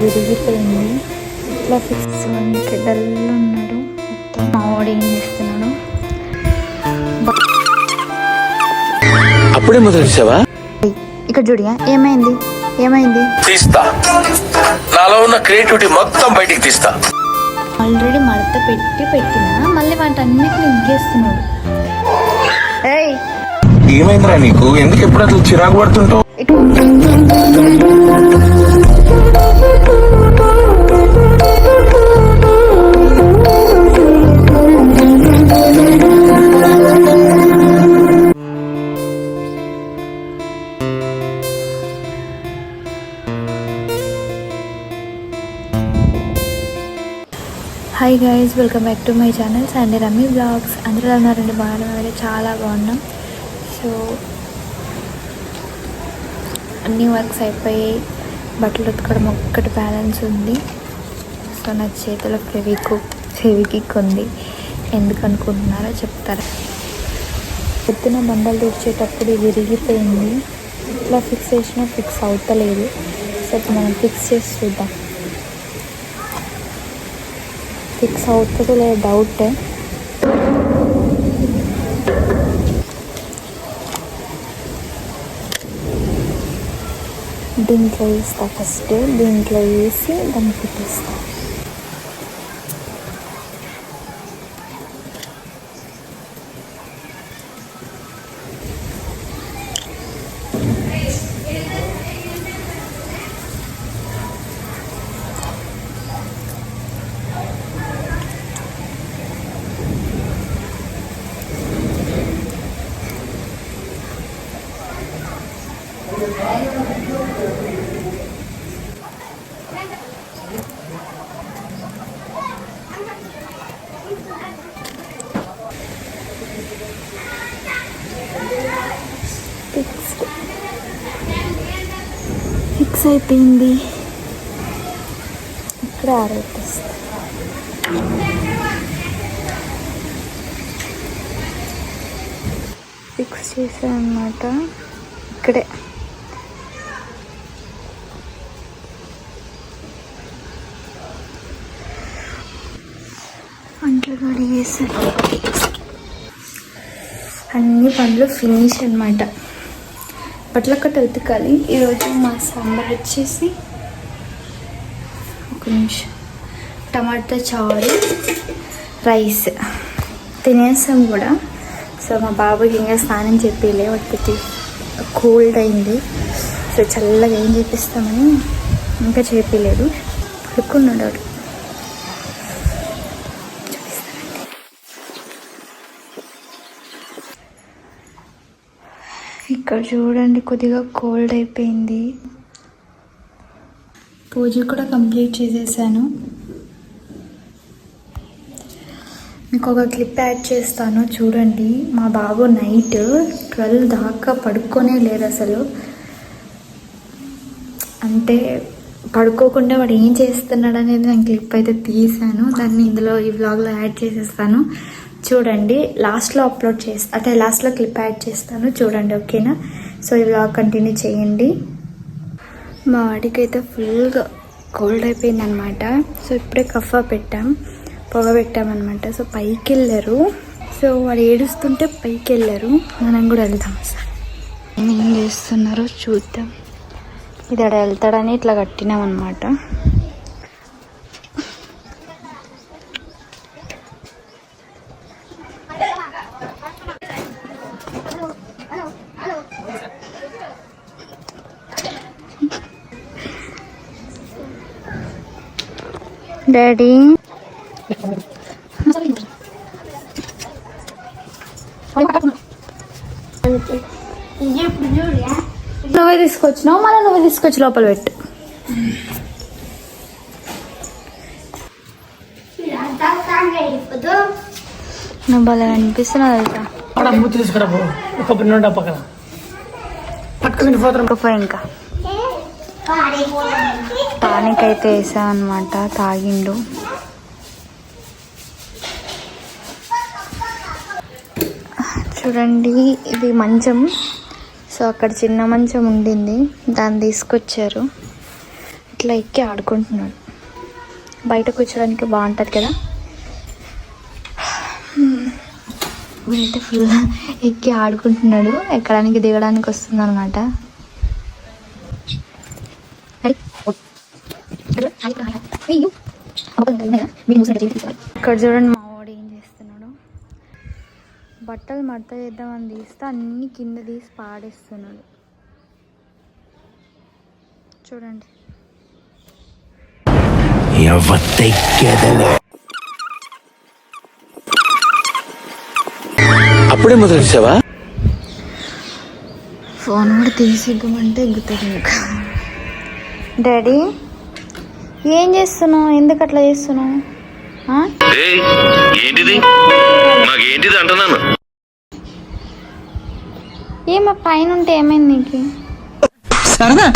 విరిగిపోయింది. ఇట్లా ఫిక్స్ ఇంకా డల్ ఉన్నాడు. మొత్తం మా వాడు ఏం చేస్తున్నాడు? అప్పుడే మొదలెట్టావా? ఇక్కడ చూడియా, ఏమైంది ఏమైంది? తీస్తా, నాలో ఉన్న క్రియేటివిటీ మొత్తం బయటికి తీస్తా. ఆల్రెడీ మడత పెట్టినా మళ్ళీ వాటన్నిటిని ఇంకేస్తున్నాడు. ఏమైందిరా నీకు? ఎందుకు ఎప్పుడు అట్లా చిరాకు పడుతుంటావు? Hi guys, welcome back to my channel Sunday Rummy blogs. అందరూ ఉన్నారండి, బాగున్నారు, చాలా బాగున్నాం. సో అన్ని వర్క్స్ అయిపోయి బట్టలు ఉతకడం ఒక్కటి బ్యాలెన్స్ ఉంది. సో నా చేతిలో ఫెవిక్విక్ ఉంది. ఎందుకు అనుకుంటున్నారో చెప్తారా? పొద్దున బండలు తుడిచేటప్పుడు విరిగిపోయింది. ఇట్లా ఫిక్స్ చేసినా ఫిక్స్ అవుతలేదు. సో ఇప్పుడు మనం ఫిక్స్ చేసి చూద్దాం. ఫిక్స్ అవుతుందో లేదా డౌట్. దీంట్లో వేస్తా, ఫస్ట్ దీంట్లో వేసి దాన్ని పెట్టేస్తా. ఫిక్స్ అయిపోయింది. ఇక్కడ ఆరేపిస్తా. ఫిక్స్ చేసాను అన్నమాట. ఇక్కడే అంట్లు కడిగేసాను. అన్ని పనులు ఫినిష్ అన్నమాట. బట్టల కట్ట ఉతకాలి. ఈరోజు మా సాంబార్ వచ్చేసి ఒక నిమిషం, టమాటా చారు, రైస్ తినేసాం కూడా. సో మా బాబుకి ఇంకా స్నానం చెప్పలే, వాటికి కోల్డ్ అయింది. సో చల్లగా ఏం చేపిస్తామని ఇంకా చెప్పలేదు, పడుకున్నాడు వాడు. ఇక్కడ చూడండి, కొద్దిగా కోల్డ్ అయిపోయింది. పూజ కూడా కంప్లీట్ చేసేసాను. మీకు ఒక క్లిప్ యాడ్ చేస్తాను చూడండి. మా బాబు నైట్ 12 దాకా పడుకోనే లేరు అసలు. అంటే పడుకోకుండా వాడు ఏం చేస్తున్నాడు అనేది నేను క్లిప్ అయితే తీసాను. దాన్ని ఇందులో ఈ వ్లాగ్లో యాడ్ చేసేస్తాను చూడండి. లాస్ట్లో అప్లోడ్ చేస్తా, అంటే లాస్ట్లో క్లిప్ యాడ్ చేస్తాను చూడండి, ఓకేనా? సో ఈ వ్లాగ్ కంటిన్యూ చేయండి. మా వాడికి అయితే ఫుల్గా కోల్డ్ అయిపోయింది అనమాట. సో ఇప్పుడే కఫా పొగ పెట్టామన్నమాట. సో పైకి వెళ్ళారు. సో వాడు ఏడుస్తుంటే పైకి వెళ్ళారు. మనం కూడా వెళ్దాం. సార్ ఏం చేస్తున్నారో చూద్దాం. ఇది అక్కడ వెళ్తాడని ఇట్లా కట్టినామన్నమాట. డాడీ నువ్వే తీసుకొచ్చినావు, మళ్ళీ నువ్వే తీసుకొచ్చి లోపల పెట్టు. నువ్వు భలే అనిపిస్తున్నావు ఇంకా. టానిక్ అయితే వేసాం అనమాట, తాగిండు. చూడండి, ఇది మంచం. సో అక్కడ చిన్న మంచం ఉండింది, దాన్ని తీసుకొచ్చారు. ఇట్లా ఎక్కి ఆడుకుంటున్నాడు. బయట కూర్చోడానికి బాగుంటుంది కదా. వీడైతే ఫుల్ ఎక్కి ఆడుకుంటున్నాడు. ఎక్కడానికి దిగడానికి వస్తుంది అనమాట. ఇక్కడ చూడండి మా వాడు ఏం చేస్తున్నాడు. బట్టలు మడత చేద్దామని తీస్తే అన్ని కింద తీసి పాడేస్తున్నాడు. చూడండి. అప్పుడే మొదలెట్టావా? ఫోన్ కూడా తీసిద్దామంటే ఎగ్గుతుంది ఇంకా. డాడీ ఏం చేస్తున్నావు? ఎందుకు అట్లా చేస్తున్నావు? ఏంటిది మాకేంటిది అంటున్నాను. ఏమో పైన ఉంటే ఏమైంది నీకు? సరదా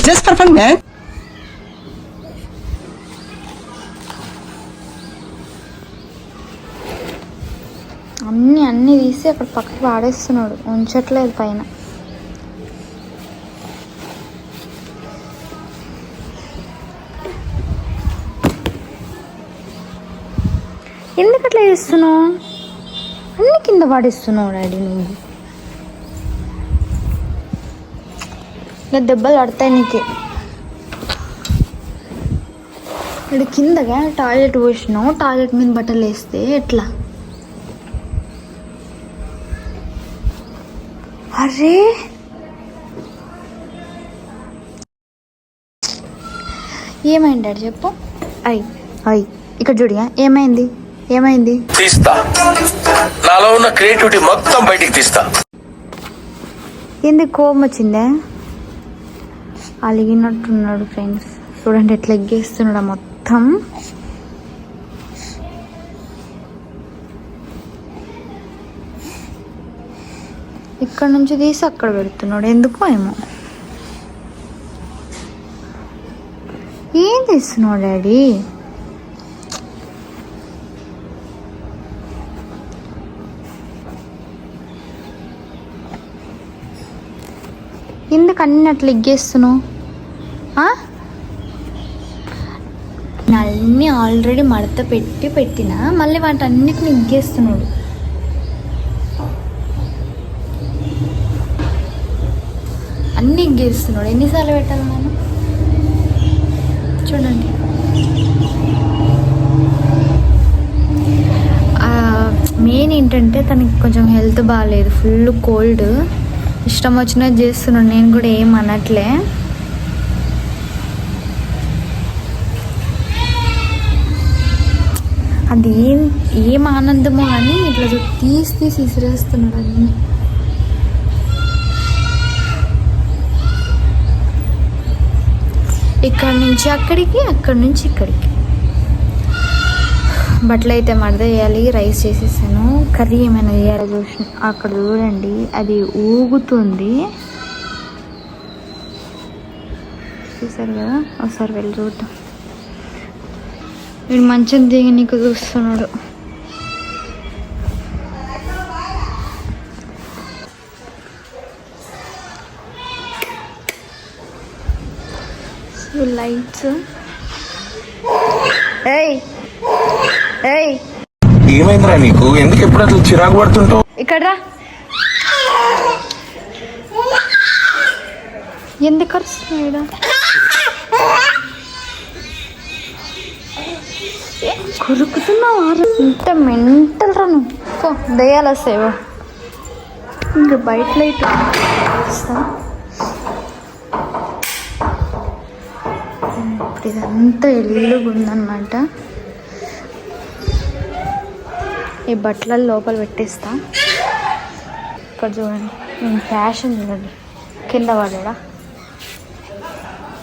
జస్ట్ ఫర్ ఫన్ మ్యాన్. అన్నీ తీసి అక్కడ పక్కకి పాడేస్తున్నాడు. ఉంచట్లేదు పైన. ఎందుకు అట్లా చేస్తున్నావు? అన్ని కింద పాడేస్తున్నావు డాడీ నువ్వు. ఇంకా దెబ్బలు పడతాయి నీకు. ఇక్కడ కిందగా టాయిలెట్ పోసినావు. టాయిలెట్ మీద బట్టలు వేస్తే ఎట్లా? అరే ఏమైంది డాడీ చెప్పు. అయ్ ఇక్కడ చూడియా ఏమైంది? తీస్తా, నాలో ఉన్న క్రియేటివిటీ మొత్తం బయటికి తీస్తా. ఎందుకు కోపం వచ్చిందే? అలిగినట్టున్నాడు ఫ్రెండ్స్. చూడండి ఎట్లా ఎగ్గేస్తున్నాడు మొత్తం. ఇక్కడ నుంచి తీసి అక్కడ పెడుతున్నాడు. ఎందుకో ఏమో. ఏం చేస్తున్నావు డాడీ? ఎందుకు అన్ని అట్లా ఎగ్గేస్తున్నావు? అన్నీ ఆల్రెడీ మడత పెట్టినా మళ్ళీ వాటి అన్నిటిని ఎగ్గేస్తున్నాడు. అన్నీ ఎగ్గేస్తున్నాడు. ఎన్నిసార్లు పెట్టాలి నేను? చూడండి. మెయిన్ ఏంటంటే తనకి కొంచెం హెల్త్ బాగాలేదు. Full cold. ఇష్టం వచ్చినది చేస్తున్నాడు. నేను కూడా ఏం అనట్లే. అది ఏం ఆనందమో అని ఇట్లా తీసి విసిరేస్తున్నాడు అన్నీ. ఇక్కడ నుంచి అక్కడికి, అక్కడి నుంచి ఇక్కడికి. బట్టలు అయితే మడత వేయాలి. రైస్ చేసేసాను. కర్రీ ఏమైనా వేయాలి చూసి అక్కడ చూడండి అది ఊగుతుంది. చూసారు కదా. ఒకసారి వెళ్ళి చూద్దాం. వీడు మంచిగా దిగి నీకు చూస్తున్నాడు. లైట్స్. ఏమైందిరా నీకు? ఎందుకు ఎప్పుడు అట్లా చిరాకు పడుతుంటావు? ఇక్కడ రా. ఎందుకు అరుస్తున్నాడు? కొరుకుతున్నావు. ఇంత మెంటల్ రా నువ్వు. దయ్యాలు వస్తాయి. ఇంకా బయట లైట్ వస్తా. ఇప్పుడు ఇదంతా ఎల్లుగా ఉందన్నమాట. ఈ బట్టల లోపల పెట్టేస్తా. ఇక్కడ చూడండి నేను ఫ్యాషన్ చూడండి. కింద పడడా?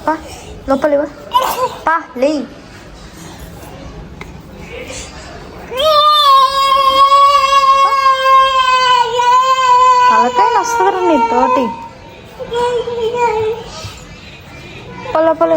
పా లోపల ఇవ్వ. పా లే. తలకాయ వస్తుంది నీ తోటి. లోపల